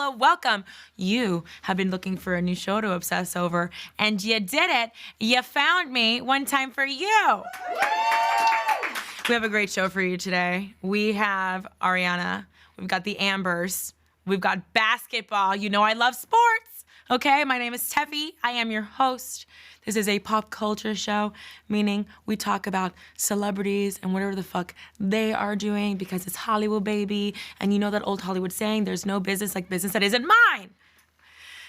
hello, welcome. You have been looking for a new show to obsess over, and you did it. You found me. One time for you. We have a great show for you today. We have Ariana. We've got the Ambers. We've got basketball. You know I love sports. Okay, my name is Tefi. I am your host. This is a pop culture show, meaning we talk about celebrities and whatever the fuck they are doing because it's Hollywood, baby. And you know that old Hollywood saying, there's no business like business that isn't mine.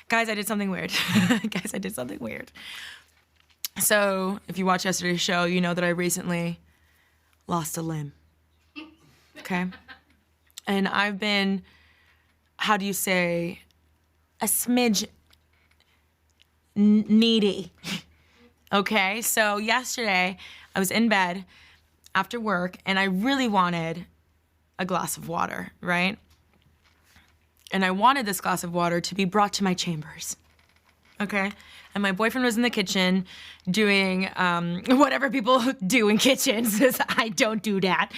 Guys, I did something weird. Guys, I did something weird. So if you watched yesterday's show, you know that I recently lost a limb, okay? And I've been, how do you say, a smidge needy. Okay, so yesterday I was in bed after work and I really wanted a glass of water, right? And I wanted this glass of water to be brought to my chambers, okay? And my boyfriend was in the kitchen doing whatever people do in kitchens, because I don't do that.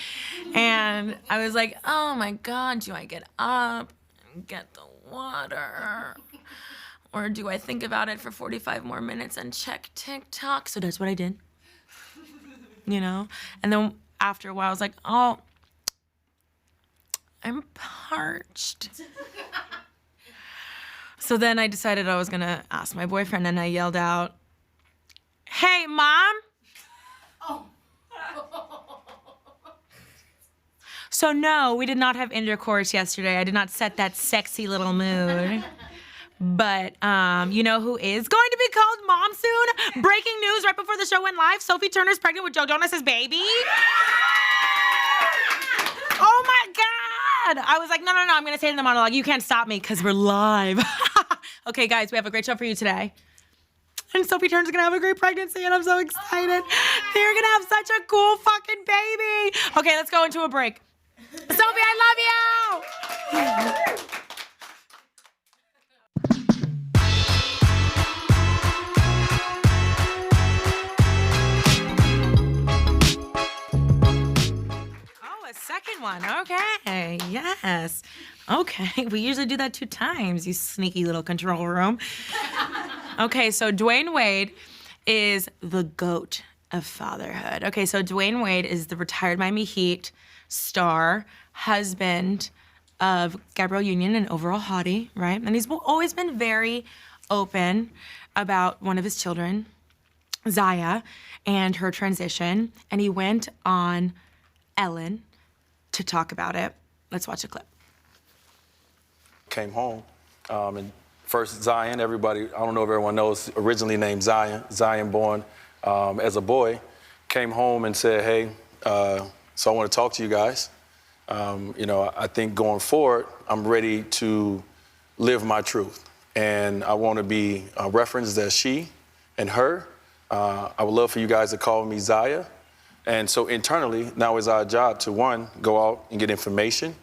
And I was like, oh my God, do I get up and get the water? Or do I think about it for 45 more minutes and check TikTok? So that's what I did, you know? And then after a while, I was like, oh, I'm parched. So then I decided I was gonna ask my boyfriend, and I yelled out, hey, Mom? Oh. So no, we did not have intercourse yesterday. I did not set that sexy little mood. But you know who is going to be called Mom soon? Breaking news right before the show went live. Sophie Turner's pregnant with Joe Jonas's baby. Oh my God. I was like, no, I'm gonna say it in the monologue. You can't stop me because we're live. Okay, guys, we have a great show for you today. And Sophie Turner's gonna have a great pregnancy and I'm so excited. They're gonna have such a cool fucking baby. Okay, let's go into a break. Sophie, I love you. Second one, okay, yes. Okay, we usually do that 2 times, you sneaky little control room. Okay, so Dwayne Wade is the GOAT of fatherhood. Okay, so Dwayne Wade is the retired Miami Heat star, husband of Gabrielle Union, an overall hottie, right? And he's always been very open about one of his children, Zaya, and her transition. And he went on Ellen to talk about it. Let's watch a clip. Came home, and first Zion, everybody, I don't know if everyone knows, originally named Zion born as a boy, came home and said, hey, so I want to talk to you guys. You know, I think going forward, I'm ready to live my truth. And I want to be referenced as she and her. I would love for you guys to call me Zaya. And so internally, now it's our job to, one, go out and get information,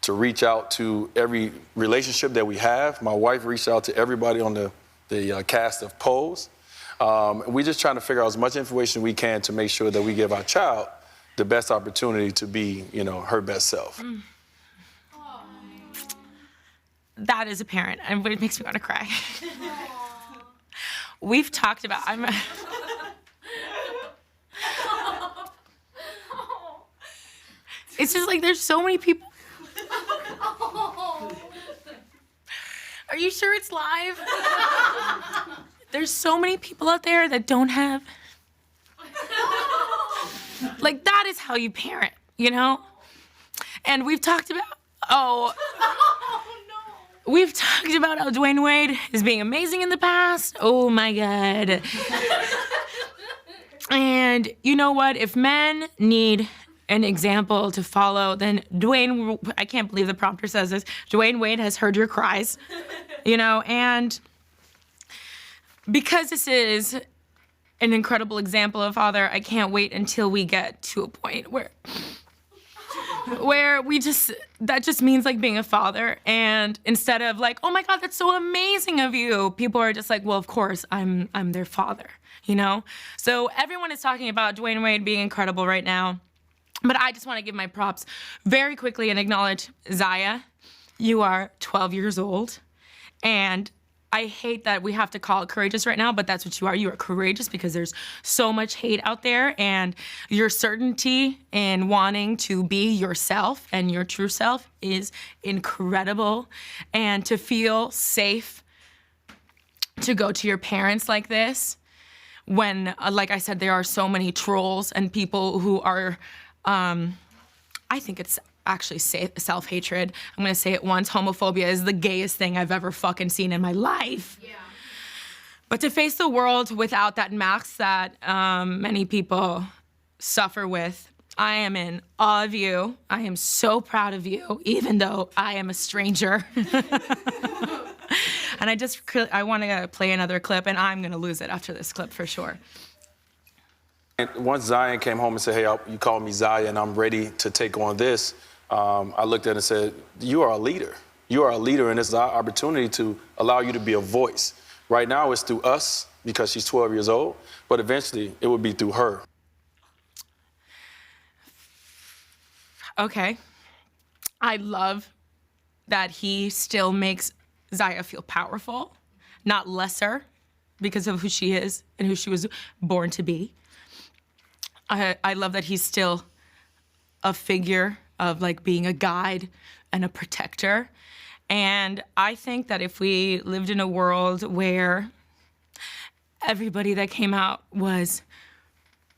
to reach out to every relationship that we have. My wife reached out to everybody on the cast of Pose. We're just trying to figure out as much information we can to make sure that we give our child the best opportunity to be, you know, her best self. That is apparent, and it makes me want to cry. We've talked about, it's just like there's so many people. Are you sure it's live? There's so many people out there that don't have. Like, that is how you parent, you know? And we've talked about, we've talked about how Dwayne Wade is being amazing in the past. Oh my God. And you know what? If men need an example to follow, then Dwayne, I can't believe the prompter says this, Dwayne Wade has heard your cries, you know, and because this is an incredible example of father, I can't wait until we get to a point where that just means like being a father, and instead of like, oh my God, that's so amazing of you, people are just like, well, of course, I'm their father, you know? So everyone is talking about Dwayne Wade being incredible right now. But I just want to give my props very quickly and acknowledge Zaya You are 12 years old, and I hate that we have to call it courageous right now, but that's what you are. You are courageous because there's so much hate out there, and your certainty in wanting to be yourself and your true self is incredible. And to feel safe to go to your parents like this, when, like I said, there are so many trolls and people who are, I think it's actually self-hatred. I'm gonna say it once, homophobia is the gayest thing I've ever fucking seen in my life. Yeah. But to face the world without that mask that many people suffer with, I am in awe of you. I am so proud of you, even though I am a stranger. And I wanna play another clip, and I'm gonna lose it after this clip for sure. And once Zion came home and said, hey, you called me Zion, and I'm ready to take on this, I looked at it and said, you are a leader. You are a leader, and it's our opportunity to allow you to be a voice. Right now, it's through us, because she's 12 years old, but eventually, it would be through her. Okay. I love that he still makes Zaya feel powerful, not lesser, because of who she is and who she was born to be. I love that he's still a figure of like being a guide and a protector. And I think that if we lived in a world where everybody that came out was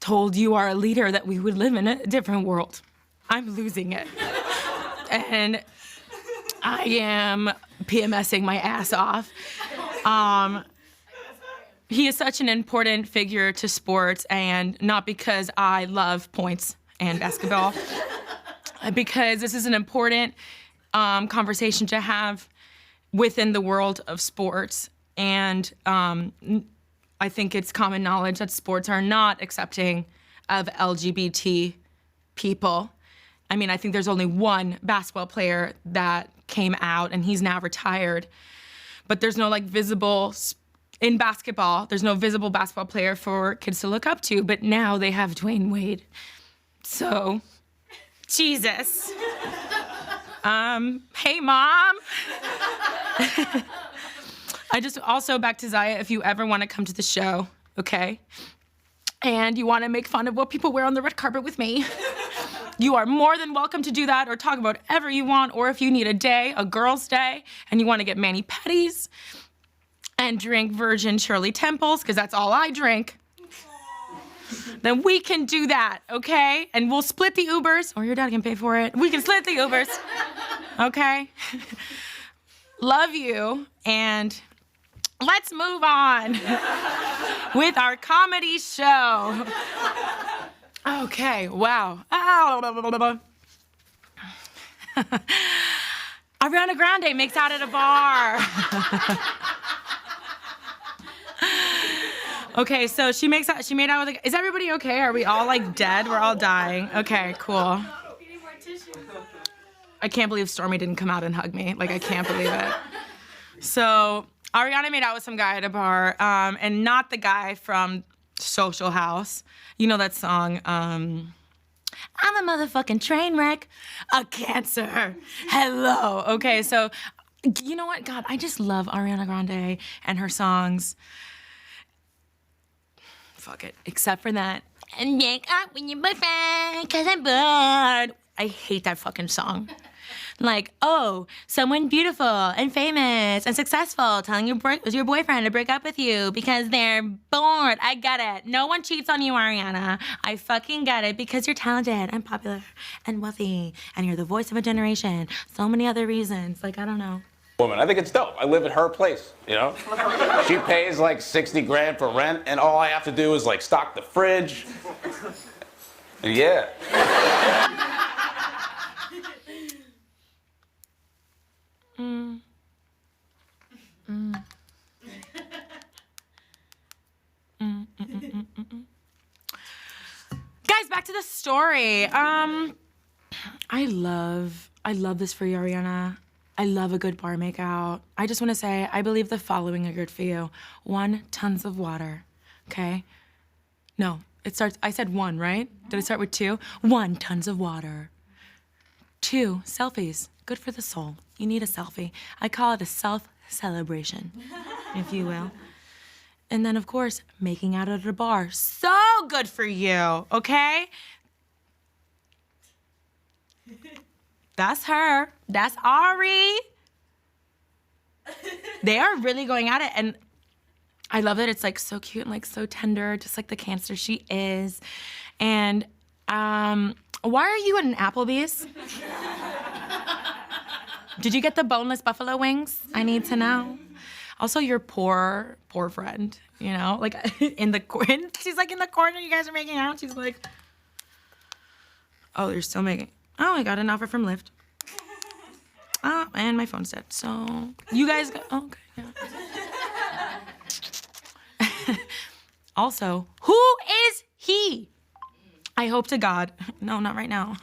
told you are a leader, that we would live in a different world. I'm losing it. And I am PMSing my ass off. He is such an important figure to sports, and not because I love points and basketball, because this is an important conversation to have within the world of sports. And I think it's common knowledge that sports are not accepting of LGBT people. I mean, I think there's only one basketball player that came out, and he's now retired. But there's no like visible, in basketball, there's no visible basketball player for kids to look up to, but now they have Dwayne Wade. So, Jesus. Hey, Mom. I just, also back to Zaya, if you ever want to come to the show, okay? And you want to make fun of what people wear on the red carpet with me, you are more than welcome to do that, or talk about whatever you want, or if you need a day, a girl's day, and you want to get mani-pedis and drink virgin Shirley Temples, because that's all I drink, then we can do that, okay? And we'll split the Ubers, or your dad can pay for it. We can split the Ubers, okay? Love you, and let's move on with our comedy show. Okay, wow. Ariana Grande makes out at a bar. Okay, so she made out with is everybody okay? Are we all like dead? We're all dying. Okay, cool. I can't believe Stormy didn't come out and hug me. Like, I can't believe it. So Ariana made out with some guy at a bar, and not the guy from Social House. You know that song, I'm a motherfucking train wreck, a cancer, hello. Okay, so, you know what? God, I just love Ariana Grande and her songs. Fuck it, except for that. And make up with your boyfriend, 'cause I'm bored. I hate that fucking song. Like, oh, someone beautiful and famous and successful telling your boyfriend to break up with you because they're bored. I get it. No one cheats on you, Ariana. I fucking get it, because you're talented and popular and wealthy and you're the voice of a generation. So many other reasons. Like, I don't know. Woman, I think it's dope. I live at her place, you know? She pays like 60 grand for rent, and all I have to do is like stock the fridge. Yeah. Guys, back to the story. I love this for you, Ariana. I love a good bar makeout. I just want to say, I believe the following are good for you. 1, tons of water, okay? No, I said 1, right? Did it start with 2? 1, tons of water. 2, selfies. good for the soul. You need a selfie. I call it a self-celebration, if you will. And then, of course, making out at a bar. So good for you, okay? That's her. That's Ari. They are really going at it, and I love that it's like so cute and like so tender, just like the Cancer she is. And why are you at an Applebee's? Did you get the boneless buffalo wings? I need to know. Also, your poor friend, you know, like she's like in the corner, you guys are making out. She's like, oh, you're still making. Oh, I got an offer from Lyft. Oh, and my phone's dead. So you guys go, oh, okay, yeah. Also, who is he? I hope to God. No, not right now.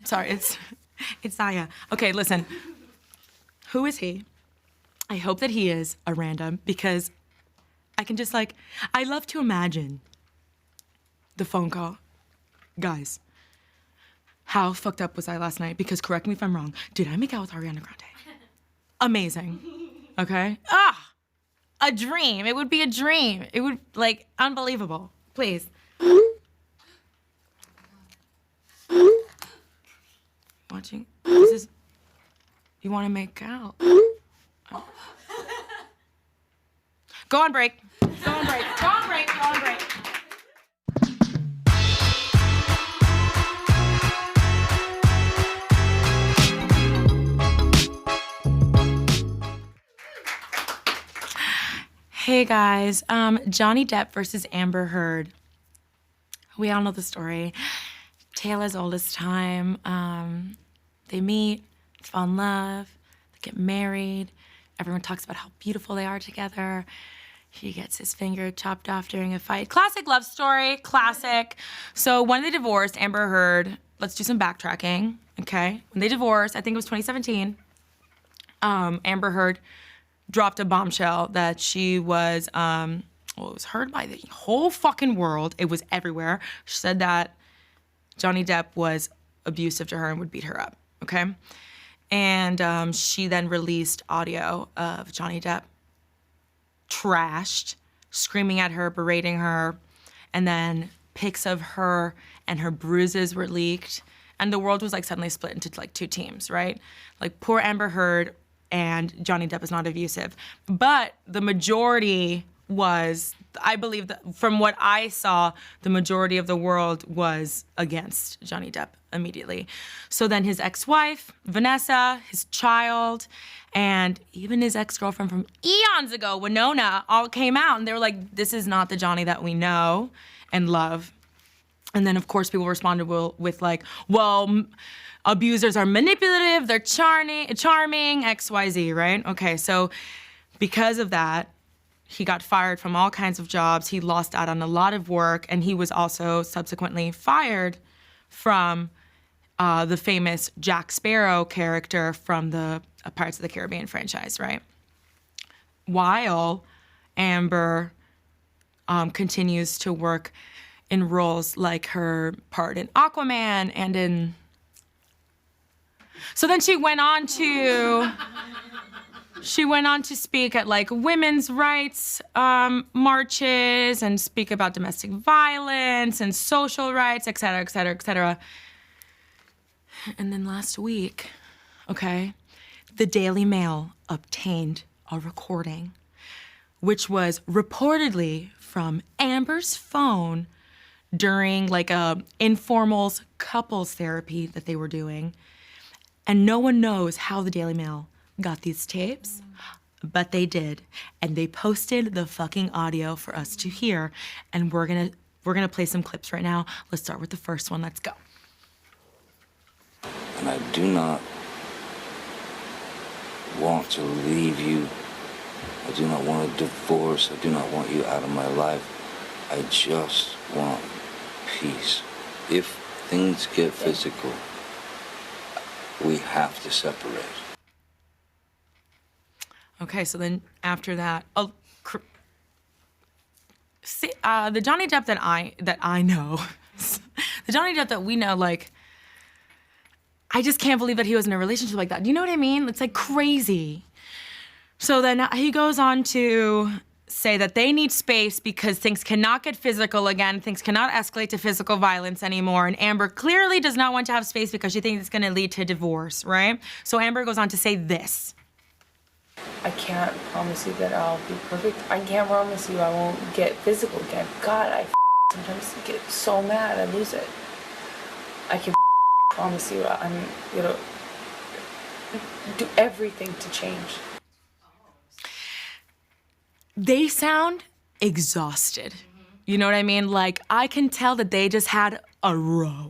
Sorry, it's Zaya. Okay, listen. Who is he? I hope that he is a random, because I can just like, I love to imagine the phone call. Guys, how fucked up was I last night? Because correct me if I'm wrong, did I make out with Ariana Grande? Amazing, okay? A dream, it would be a dream. It would, like, unbelievable, please. Watching, this is, you wanna make out? Oh. Go on break, go on break, go on break, go on break. Hey guys, Johnny Depp versus Amber Heard. We all know the story. Tale as old as time. They meet, fall in love, they get married. Everyone talks about how beautiful they are together. He gets his finger chopped off during a fight. Classic love story, classic. So when they divorced, Amber Heard, let's do some backtracking, okay? When they divorced, I think it was 2017, Amber Heard dropped a bombshell that she was, well, it was heard by the whole fucking world. It was everywhere. She said that Johnny Depp was abusive to her and would beat her up, okay? And she then released audio of Johnny Depp trashed, screaming at her, berating her, and then pics of her and her bruises were leaked. And the world was like suddenly split into like two teams, right? Like poor Amber Heard and Johnny Depp is not abusive. But the majority was, I believe that from what I saw, the majority of the world was against Johnny Depp immediately. So then his ex-wife, Vanessa, his child, and even his ex-girlfriend from eons ago, Winona, all came out and they were like, this is not the Johnny that we know and love. And then of course people responded with like, well, abusers are manipulative, they're charming, XYZ, right? Okay, so because of that, he got fired from all kinds of jobs. He lost out on a lot of work, and he was also subsequently fired from the famous Jack Sparrow character from the Pirates of the Caribbean franchise, right? While Amber continues to work in roles like her part in Aquaman and in... So then she went on to speak at like women's rights marches and speak about domestic violence and social rights, et cetera, et cetera, et cetera. And then last week, okay, the Daily Mail obtained a recording, which was reportedly from Amber's phone during like a informal couples therapy that they were doing. And no one knows how the Daily Mail got these tapes, but they did. And they posted the fucking audio for us to hear. And we're gonna play some clips right now. Let's start with the first one. Let's go. And I do not want to leave you. I do not want a divorce. I do not want you out of my life. I just want peace. If things get physical, we have to separate. Okay, so then after that, the Johnny Depp that I know, the Johnny Depp that we know, like, I just can't believe that he was in a relationship like that. Do you know what I mean? It's like crazy. So then he goes on to say that they need space because things cannot get physical again, things cannot escalate to physical violence anymore, and Amber clearly does not want to have space because she thinks it's gonna lead to divorce, right? So Amber goes on to say this. I can't promise you that I'll be perfect. I can't promise you I won't get physical again. God, I sometimes get so mad I lose it. I can promise you I'm gonna do everything to change. They sound exhausted. You know what I mean? Like, I can tell that they just had a row.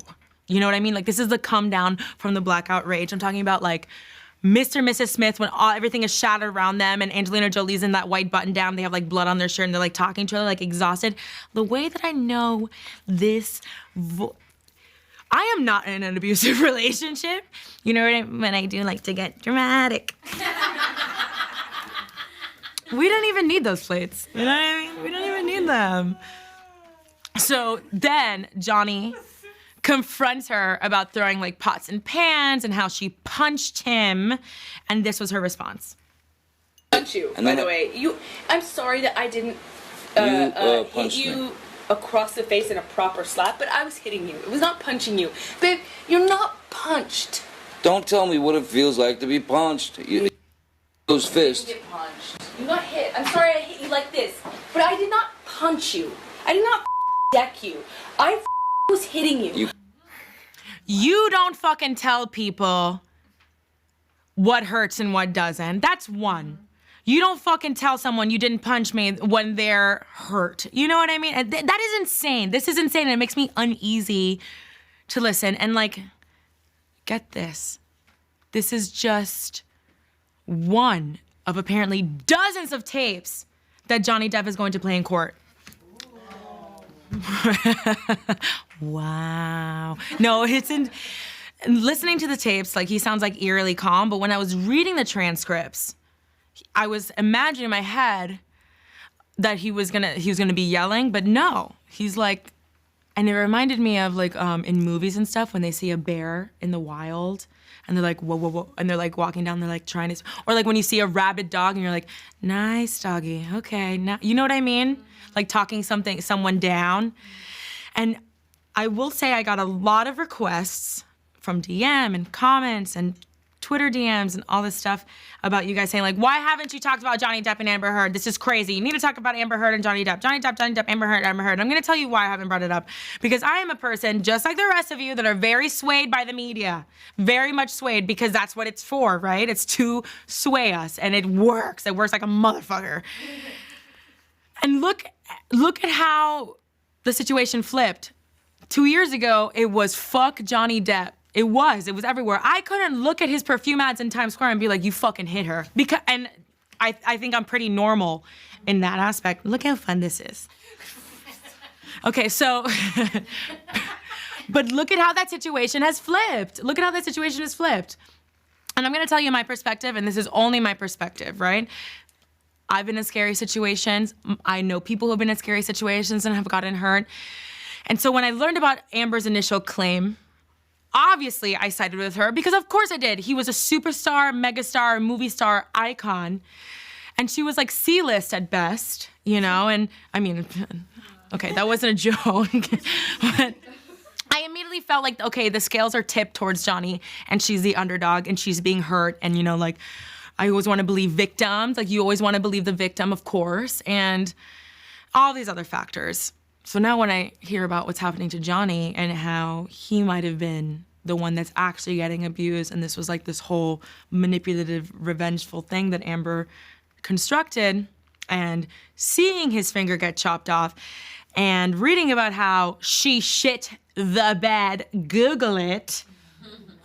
You know what I mean? Like, this is the come down from the blackout rage. I'm talking about, like, Mr. and Mrs. Smith when everything is shattered around them and Angelina Jolie's in that white button down. They have, like, blood on their shirt and they're, like, talking to each other, like, exhausted. The way that I know this I am not in an abusive relationship. You know what I mean? When I do like to get dramatic. We don't even need those plates. You know what I mean? We don't even need them. So then Johnny confronts her about throwing like pots and pans and how she punched him. And this was her response. Punch you, by the way. I'm sorry that I didn't hit you across the face in a proper slap, but I was hitting you. It was not punching you. Babe, you're not punched. Don't tell me what it feels like to be punched. Those fists. You didn't get punched. You got hit. I'm sorry I hit you like this, but I did not punch you. I did not deck you. I was hitting you. You don't fucking tell people what hurts and what doesn't. That's one. You don't fucking tell someone you didn't punch me when they're hurt. You know what I mean? That is insane. This is insane. And it makes me uneasy to listen. And like, get this. This is just one of apparently dozens of tapes that Johnny Depp is going to play in court. Wow. No, it's in listening to the tapes, like he sounds like eerily calm, but when I was reading the transcripts, I was imagining in my head that he was gonna be yelling, but no, he's like, and it reminded me of like in movies and stuff when they see a bear in the wild and they're like, whoa, whoa, whoa, and they're like walking down, they're like trying to, or like when you see a rabid dog and you're like, nice doggy, okay, now, you know what I mean? Like talking someone down. And I will say I got a lot of requests from DM and comments and Twitter DMs and all this stuff about you guys saying like, why haven't you talked about Johnny Depp and Amber Heard? This is crazy. You need to talk about Amber Heard and Johnny Depp. Johnny Depp, Amber Heard, Amber Heard. I'm gonna tell you why I haven't brought it up. Because I am a person, just like the rest of you, that are very swayed by the media. Very much swayed, because that's what it's for, right? It's to sway us, and it works. It works like a motherfucker. And look at how the situation flipped. 2 years ago, it was fuck Johnny Depp. It was everywhere. I couldn't look at his perfume ads in Times Square and be like, you fucking hit her. And I think I'm pretty normal in that aspect. Look how fun this is. Okay, so, but look at how that situation has flipped. Look at how that situation has flipped. And I'm gonna tell you my perspective, and this is only my perspective, right? I've been in scary situations. I know people who have been in scary situations and have gotten hurt. And so when I learned about Amber's initial claim, obviously I sided with her, because of course I did. He was a superstar, megastar, movie star icon. And she was like C-list at best, you know? And I mean, okay, that wasn't a joke. But I immediately felt like, okay, the scales are tipped towards Johnny and she's the underdog and she's being hurt. And, you know, like, I always want to believe victims. Like, you always want to believe the victim, of course. And all these other factors. So now when I hear about what's happening to Johnny and how he might have been the one that's actually getting abused, and this was like this whole manipulative, revengeful thing that Amber constructed, and seeing his finger get chopped off, and reading about how she shit the bed, Google it,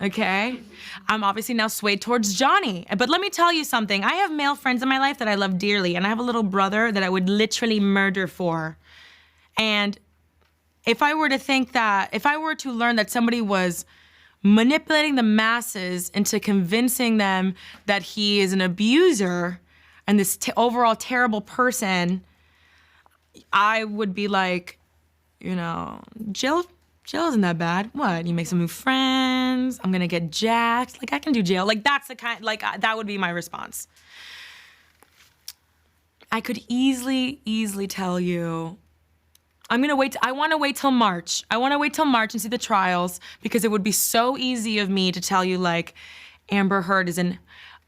okay? I'm obviously now swayed towards Johnny. But let me tell you something. I have male friends in my life that I love dearly, and I have a little brother that I would literally murder for. And if I were to learn that somebody was manipulating the masses into convincing them that he is an abuser and this overall terrible person, I would be like, you know, Jill jail isn't that bad. What? You make some new friends. I'm gonna get jacked. Like, I can do jail. Like, that's the kind, like, that would be my response. I could easily tell you, I want to wait till March. I want to wait till March and see the trials, because it would be so easy of me to tell you, like, Amber Heard is an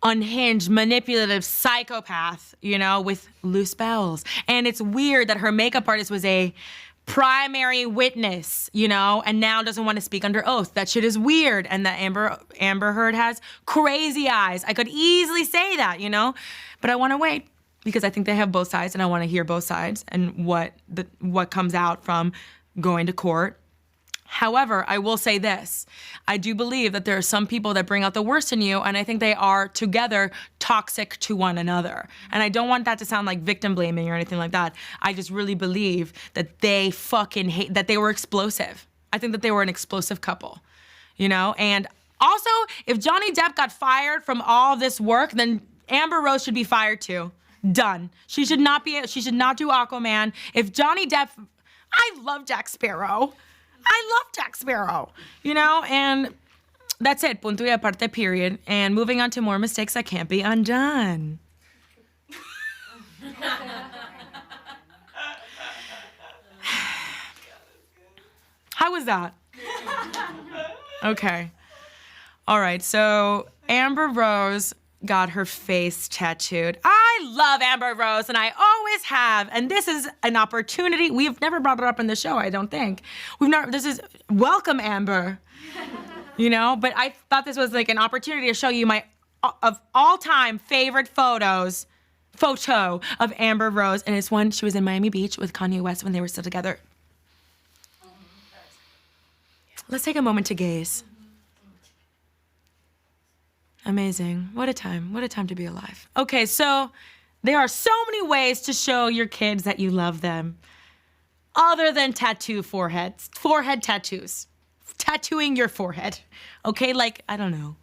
unhinged, manipulative psychopath, you know, with loose bowels. And it's weird that her makeup artist was a primary witness, you know, and now doesn't want to speak under oath. That shit is weird. And that Amber Heard has crazy eyes. I could easily say that, you know, but I want to wait, because I think they have both sides, and I want to hear both sides and what comes out from going to court. However, I will say this. I do believe that there are some people that bring out the worst in you, and I think they are together toxic to one another. And I don't want that to sound like victim blaming or anything like that. I just really believe that they that they were explosive. I think that they were an explosive couple, you know? And also, if Johnny Depp got fired from all this work, then Amber Rose should be fired too. Done. She should not do Aquaman. If Johnny Depp, I love Jack Sparrow. You know, and that's it. Punto y aparte, period. And moving on to more mistakes that can't be undone. How was that? Okay. All right, so Amber Rose got her face tattooed. I love Amber Rose, and I always have. And this is an opportunity. We've never brought it up in the show, I don't think. Welcome, Amber. You know, but I thought this was like an opportunity to show you my of all-time favorite photo of Amber Rose. And it's one, she was in Miami Beach with Kanye West when they were still together. Let's take a moment to gaze. Amazing. What a time. What a time to be alive. Okay, so there are so many ways to show your kids that you love them other than forehead tattoos. Tattooing your forehead. Okay, like, I don't know.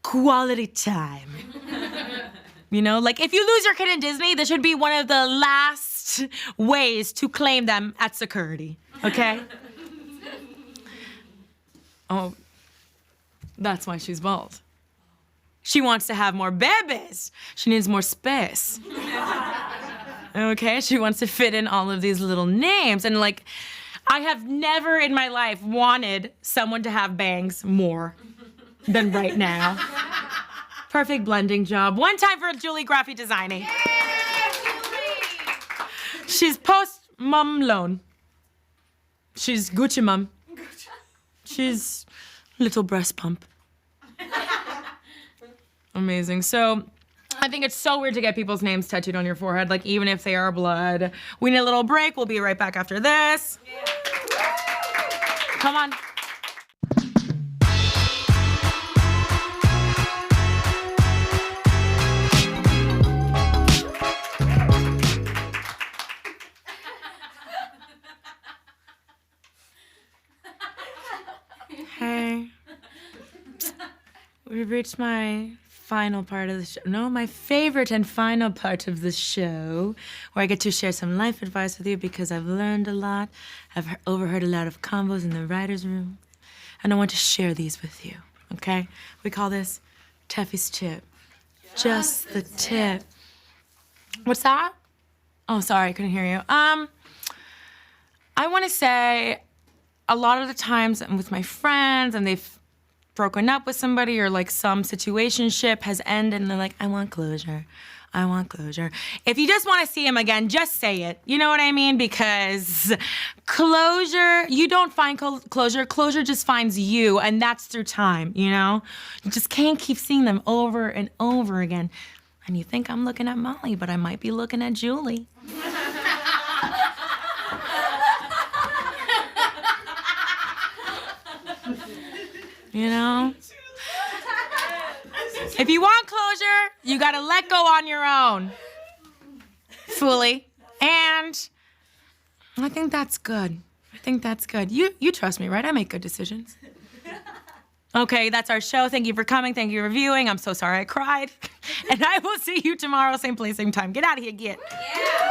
Quality time. You know, like if you lose your kid in Disney, this should be one of the last ways to claim them at security. Okay? Oh. That's why she's bald. She wants to have more babies. She needs more space. Okay, she wants to fit in all of these little names. And like, I have never in my life wanted someone to have bangs more than right now. Perfect blending job. One time for Julie Graphic Designing. Yeah, Julie! She's post-mum loan. She's Gucci mum. She's little breast pump. Amazing. So I think it's so weird to get people's names tattooed on your forehead, like even if they are blood. We need a little break. We'll be right back after this. Come on. Hey. We've reached my final part of the show. No, my favorite and final part of the show, where I get to share some life advice with you because I've learned a lot. I've overheard a lot of combos in the writer's room, and I want to share these with you, okay? We call this Tefi's tip. Just the tip. What's that? Oh, sorry, I couldn't hear you. I want to say a lot of the times I'm with my friends and they've broken up with somebody or like some situationship has ended and they're like, I want closure. I want closure. If you just want to see him again, just say it. You know what I mean? Because closure, you don't find closure. Closure just finds you, and that's through time, you know? You just can't keep seeing them over and over again. And you think I'm looking at Molly, but I might be looking at Julie. You know? If you want closure, you gotta let go on your own. Fully. And I think that's good. I think that's good. You trust me, right? I make good decisions. Okay, that's our show. Thank you for coming. Thank you for viewing. I'm so sorry I cried. And I will see you tomorrow, same place, same time. Get out of here, get. Yeah.